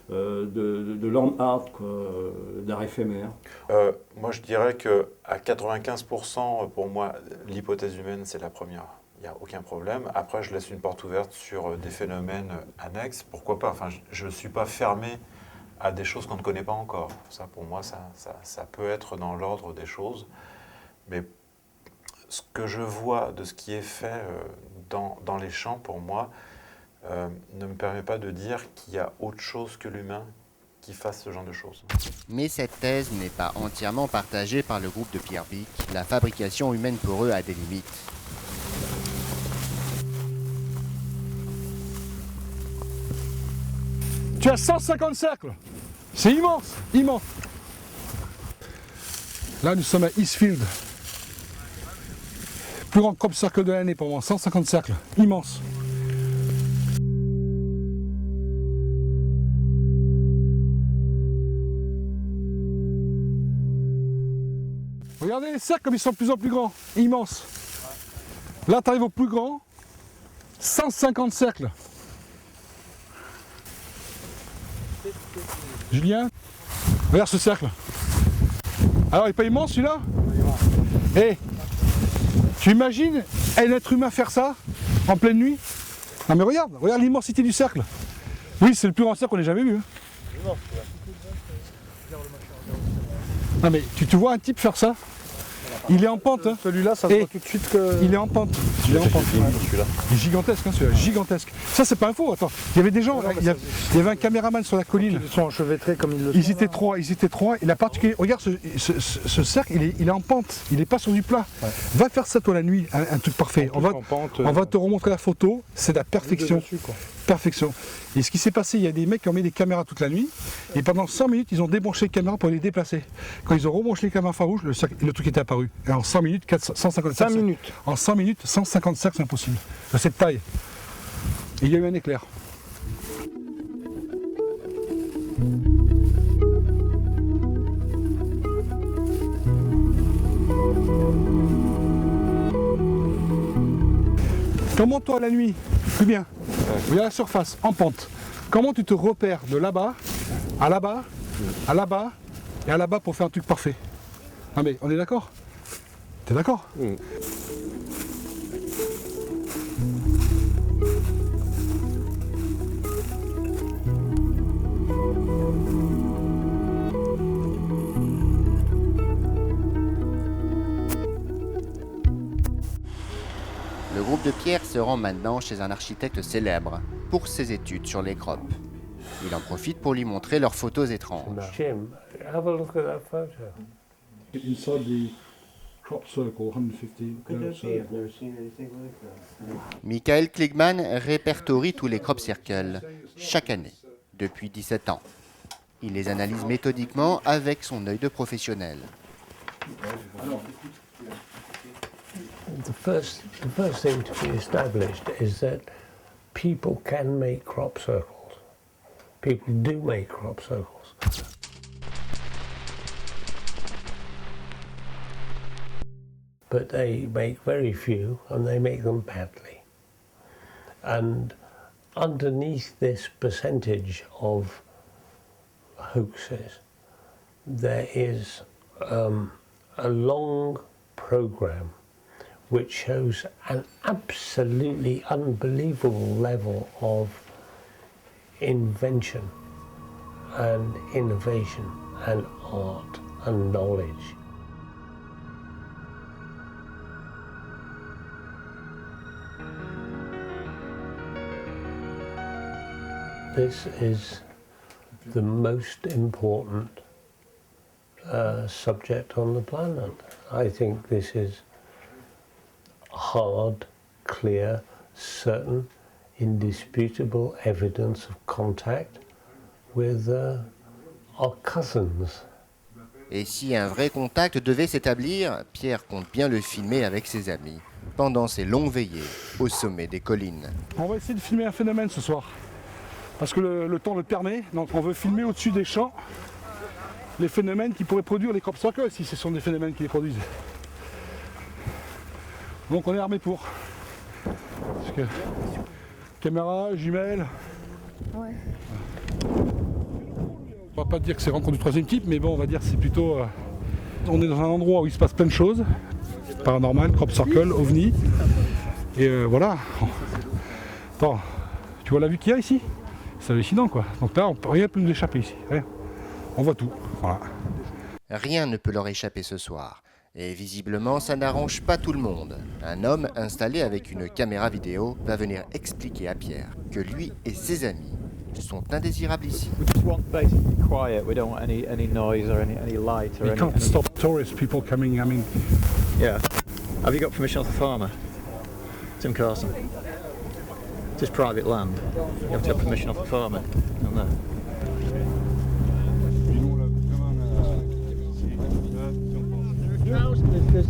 de land art, d'art éphémère. Moi, je dirais qu'à 95%, pour moi, l'hypothèse humaine, c'est la première. Il n'y a aucun problème. Après, je laisse une porte ouverte sur des phénomènes annexes. Pourquoi pas? Enfin, je ne suis pas fermé à des choses qu'on ne connaît pas encore. Ça, pour moi, ça peut être dans l'ordre des choses. Mais ce que je vois de ce qui est fait dans les champs, pour moi, ne me permet pas de dire qu'il y a autre chose que l'humain qui fasse ce genre de choses. Mais cette thèse n'est pas entièrement partagée par le groupe de Pierre Bic. La fabrication humaine pour eux a des limites. Tu as 150 cercles. C'est immense, immense. Là, nous sommes à Eastfield. Plus grand crop circle de l'année pour moi, 150 cercles, immense. Regardez les cercles comme ils sont de plus en plus grands, immenses. Là, tu arrives au plus grand, 150 cercles. Julien, regarde ce cercle. Alors, il n'est pas immense celui-là? Eh, tu imagines un être humain faire ça en pleine nuit? Non mais regarde l'immensité du cercle. Oui, c'est le plus grand cercle qu'on ait jamais vu. Non mais tu vois un type faire ça? Il est en pente. Hein. Celui-là, ça se voit tout de suite que... Il est en pente. Il est en pente. Celui-là. Il est gigantesque, hein, celui-là. Gigantesque. Ça, c'est pas un faux. Attends. Il y avait des gens. Il y avait un caméraman sur la colline. Ils sont enchevêtrés comme ils le Ils sont. étaient trois. Ils étaient trois. Et la particularité. Regarde ce cercle, il est en pente. Il n'est pas sur du plat. Ouais. Va faire ça toi la nuit. Un truc parfait. On va te remontrer la photo. C'est la perfection. Dessus, perfection. Et ce qui s'est passé, il y a des mecs qui ont mis des caméras toute la nuit. Et pendant 100 minutes, ils ont débranché les caméras pour les déplacer. Quand ils ont rebranché les caméras infrarouges, le truc était apparu. Et en 100 minutes, 155 minutes. En 100 minutes, 155, c'est impossible. De cette taille. Et il y a eu un éclair. Comment toi la nuit, plus bien, regarde la surface, en pente, comment tu te repères de là-bas, à là-bas, à là-bas et à là-bas pour faire un truc parfait? Ah mais on est d'accord? T'es d'accord? Le groupe de Pierre se rend maintenant chez un architecte célèbre pour ses études sur les crops. Il en profite pour lui montrer leurs photos étranges. Jim, have a look at that photo. Inside the crop circle, 150 Michael Kligman répertorie tous les crop circles chaque année, depuis 17 ans. Il les analyse méthodiquement avec son œil de professionnel. The first thing to be established is that people can make crop circles. People do make crop circles. But they make very few and they make them badly. And underneath this percentage of hoaxes, there is a long program which shows an absolutely unbelievable level of invention and innovation and art and knowledge. This is the most important subject on the planet. I think this is hard, clear, certain, indisputable evidence of contact with our cousins. Et si un vrai contact devait s'établir, Pierre compte bien le filmer avec ses amis, pendant ses longues veillées au sommet des collines. On va essayer de filmer un phénomène ce soir, parce que le temps le permet, donc on veut filmer au-dessus des champs les phénomènes qui pourraient produire les crop circles, si ce sont des phénomènes qui les produisent. Donc on est armé pour. Parce que caméra, jumelles. Ouais. On va pas dire que c'est rencontre du troisième type, mais bon, on va dire que c'est plutôt. On est dans un endroit où il se passe plein de choses. Paranormal, crop circle, ovni. Et voilà. Attends, tu vois la vue qu'il y a ici? C'est hallucinant quoi. Donc là, rien ne peut nous échapper ici. Rien. On voit tout. Voilà. Rien ne peut leur échapper ce soir. Et visiblement, ça n'arrange pas tout le monde. Un homme installé avec une caméra vidéo va venir expliquer à Pierre que lui et ses amis sont indésirables ici. We just want basically quiet. We don't want any noise or any light or You can't stop tourist people coming. I mean. Yeah. Have you got permission off the farmer, Tim Carson? It's his private land. You have to have permission off the farmer. On there.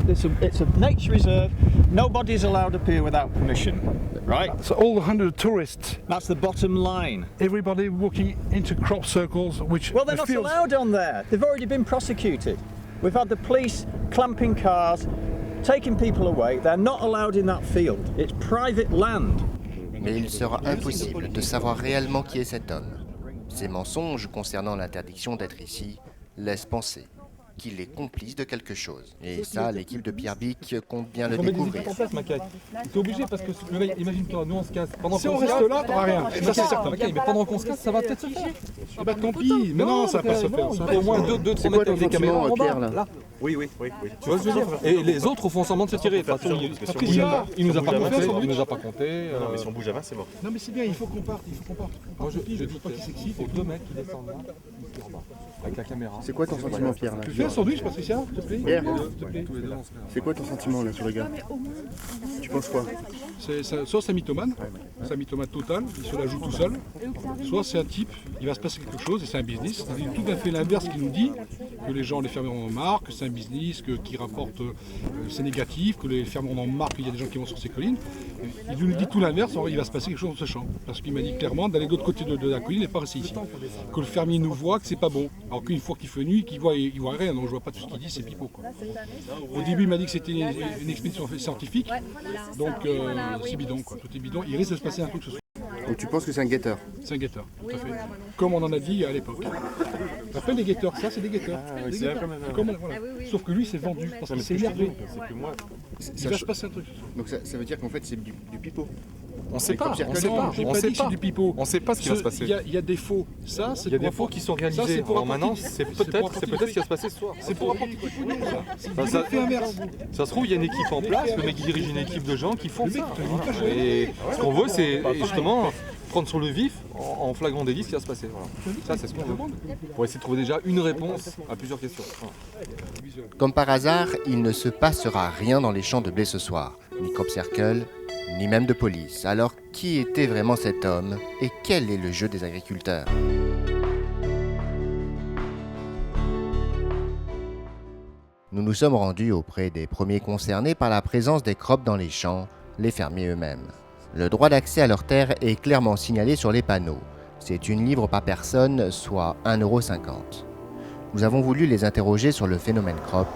It's a nature reserve. Nobody's allowed up here without permission, right? So all the 100 tourists. That's the bottom line. Everybody walking into crop circles, which. Well, they're not allowed on there. They've already been prosecuted. We've had the police clamping cars, taking people away. They're not allowed in that field. It's private land. Mais il sera impossible de savoir réellement qui est cet homme. Ses mensonges concernant l'interdiction d'être ici laissent penser qu'il est complice de quelque chose. Et ça, l'équipe de Pierre Bic compte bien le On met des découvrir. équipes en place, Macaque. T'es obligé parce que le mec, imagine-toi, nous on se casse. Pendant Si qu'on on se reste casse, là, t'auras rien. Ça, c'est certain. Mais pendant qu'on se casse, ça va peut-être se faire. Ah bah tant pis, mais non, ça va pas se faire. Il faut au moins 2-3 mètres avec des caméras en bas. Là. Oui. Tu vois ce que je veux dire? Et les autres font semblant de se tirer. De toute façon, il nous a pas compté. Il nous a pas compté. Non, mais si on bouge à 20, c'est mort. Non mais c'est bien, il faut qu'on parte. Moi je dis pas qu'il s'excite, il faut 2 mecs qui descendent là, qui en bas, avec la caméra. C'est quoi ton sentiment, Pierre là? Tu fais un sandwich, Patricia, s'il te plaît? Pierre, Tous les deux, on se met c'est quoi ton sentiment là sur le gars? Tu penses quoi? Soit c'est un mythomane, c'est un mythomane total, il se la joue tout seul, soit c'est un type, il va se passer quelque chose et c'est un business. C'est tout à fait l'inverse qu'il nous dit, que les gens, les fermiers en ont marre, que c'est un business, qui rapporte, c'est négatif, que les fermiers en ont marre, qu'il y a des gens qui vont sur ces collines. Il nous dit tout l'inverse, il va se passer quelque chose dans ce champ. Parce qu'il m'a dit clairement d'aller de l'autre côté de la colline et pas rester ici. Que le fermier nous voit, que c'est pas bon. Alors qu'une fois qu'il fait nuit, il voit rien, donc je vois pas tout ce qu'il dit, c'est pipeau. Quoi. Au début, il m'a dit que c'était une expédition scientifique, donc c'est bidon, quoi. Tout est bidon. Il risque de se passer un truc ce soir. Donc tu penses que c'est un guetteur? C'est un guetteur, tout à fait. Comme on en a dit à l'époque. On appelle les guetteurs, ça c'est des guetteurs. C'est vrai, quand même. Voilà. Sauf que lui c'est vendu, parce qu'il s'est énervé. C'est que moi. Il va se passer un truc. Donc ça veut dire qu'en fait c'est du pipeau. On sait pas, On sait pas du pipeau. On sait pas ce qui va se passer. Il y a des faux. Ça, c'est il y a des faux qui sont réalisés. Alors maintenant, c'est peut-être ce qui va se passer ce soir. C'est pour apporter du pognon, ça. Ça se trouve, il y a une équipe en place, le mec dirige une équipe de gens qui font ça. Et ce qu'on veut, c'est justement prendre sur le vif, en flagrant délit, ce qui va se passer. Voilà. Ça, c'est ce qu'on veut. Pour essayer de trouver déjà une réponse à plusieurs questions. Comme par hasard, il ne se passera rien dans les champs de blé ce soir, ni crop circle, ni même de police. Alors, qui était vraiment cet homme et quel est le jeu des agriculteurs? Nous nous sommes rendus auprès des premiers concernés par la présence des crops dans les champs, les fermiers eux-mêmes. Le droit d'accès à leurs terres est clairement signalé sur les panneaux. C'est une livre par personne, soit 1,50 €. Nous avons voulu les interroger sur le phénomène crop.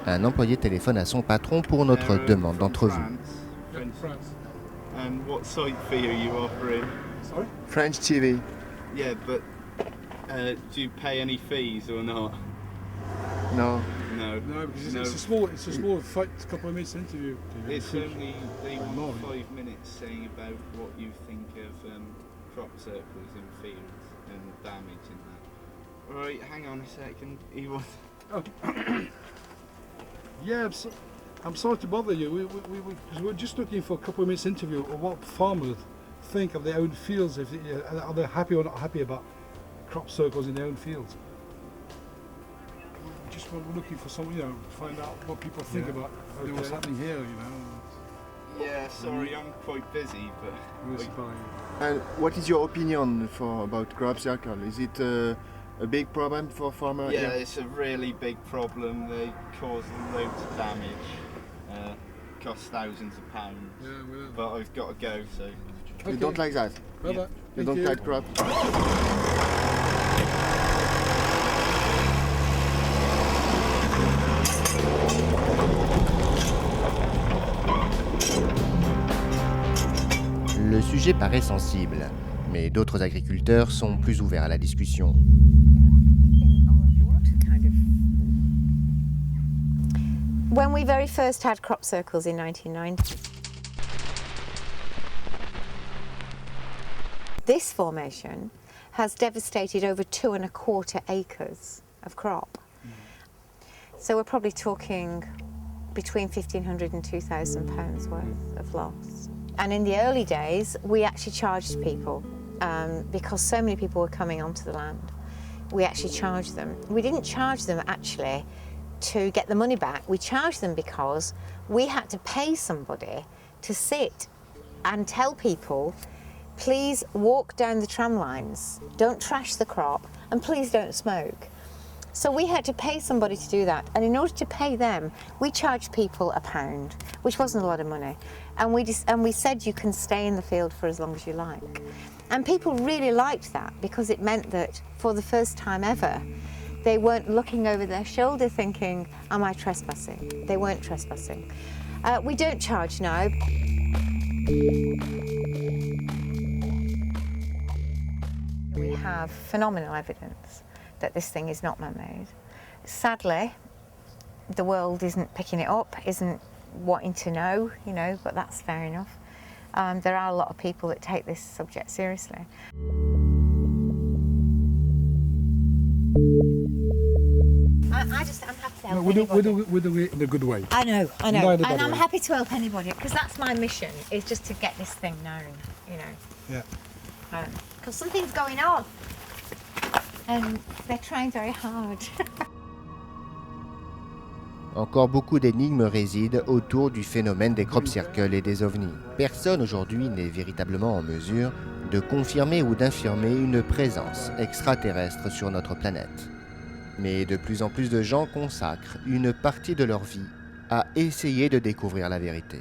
Un employé téléphone à son patron pour notre demande d'entrevue. And what site fee are you offering? Sorry? French TV. Yeah, but do you pay any fees or not? No. No. No, because it's a small couple of minutes interview. It's only they want 5 minutes saying about what you think of crop circles in fields and damage and that. Alright, hang on a second. He wants. Oh. Yeah, I'm sorry to bother you. We're just looking for a couple of minutes interview of what farmers think of their own fields. If are they happy or not happy about crop circles in their own fields? Just we're looking for some, to find out what people think about what's happening here. Yeah, sorry, I'm quite busy, but. And what is your opinion about crop circle? Is it a big problem for farmers? Yeah, it's a really big problem. They cause loads of damage. Cost thousands of pounds. Yeah, but I've got to go, so. Okay. You don't like that? Yeah. You don't like crop? Le sujet paraît sensible, mais d'autres agriculteurs sont plus ouverts à la discussion. When we very first had crop circles in 1990, this formation has devastated over 2¼ acres of crop. So we're probably talking between £1,500 and £2,000 worth of loss. And in the early days, we actually charged people because so many people were coming onto the land. We actually charged them. We didn't charge them actually to get the money back. We charged them because we had to pay somebody to sit and tell people, please walk down the tram lines, don't trash the crop, and please don't smoke. So we had to pay somebody to do that, and in order to pay them, we charged people £1, which wasn't a lot of money, and we said you can stay in the field for as long as you like. And people really liked that because it meant that for the first time ever, they weren't looking over their shoulder thinking, am I trespassing? They weren't trespassing. We don't charge now. We have phenomenal evidence that this thing is not man-made. Sadly, the world isn't picking it up, isn't wanting to know, you know, but that's fair enough. There are a lot of people that take this subject seriously. I'm happy to help anybody. We're doing it in a good way. I know, Not in a bad and I'm way. happy to help anybody because that's my mission, is just to get this thing known, you know. Yeah. Because something's going on, and they're trying very hard. Encore beaucoup d'énigmes résident autour du phénomène des crop circles et des ovnis. Personne aujourd'hui n'est véritablement en mesure de confirmer ou d'infirmer une présence extraterrestre sur notre planète. Mais de plus en plus de gens consacrent une partie de leur vie à essayer de découvrir la vérité.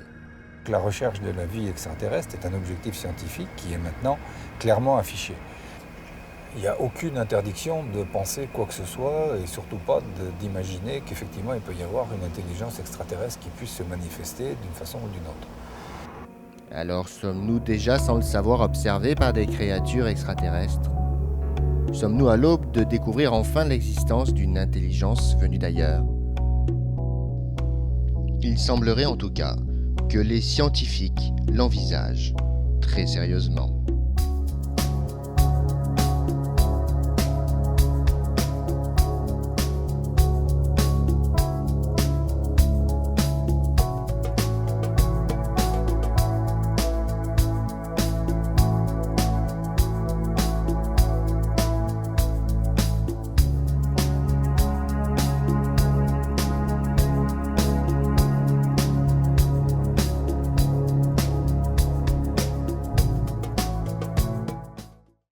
La recherche de la vie extraterrestre est un objectif scientifique qui est maintenant clairement affiché. Il n'y a aucune interdiction de penser quoi que ce soit et surtout pas d'imaginer qu'effectivement il peut y avoir une intelligence extraterrestre qui puisse se manifester d'une façon ou d'une autre. Alors sommes-nous déjà, sans le savoir, observés par des créatures extraterrestres ? Sommes-nous à l'aube de découvrir enfin l'existence d'une intelligence venue d'ailleurs ? Il semblerait en tout cas que les scientifiques l'envisagent très sérieusement.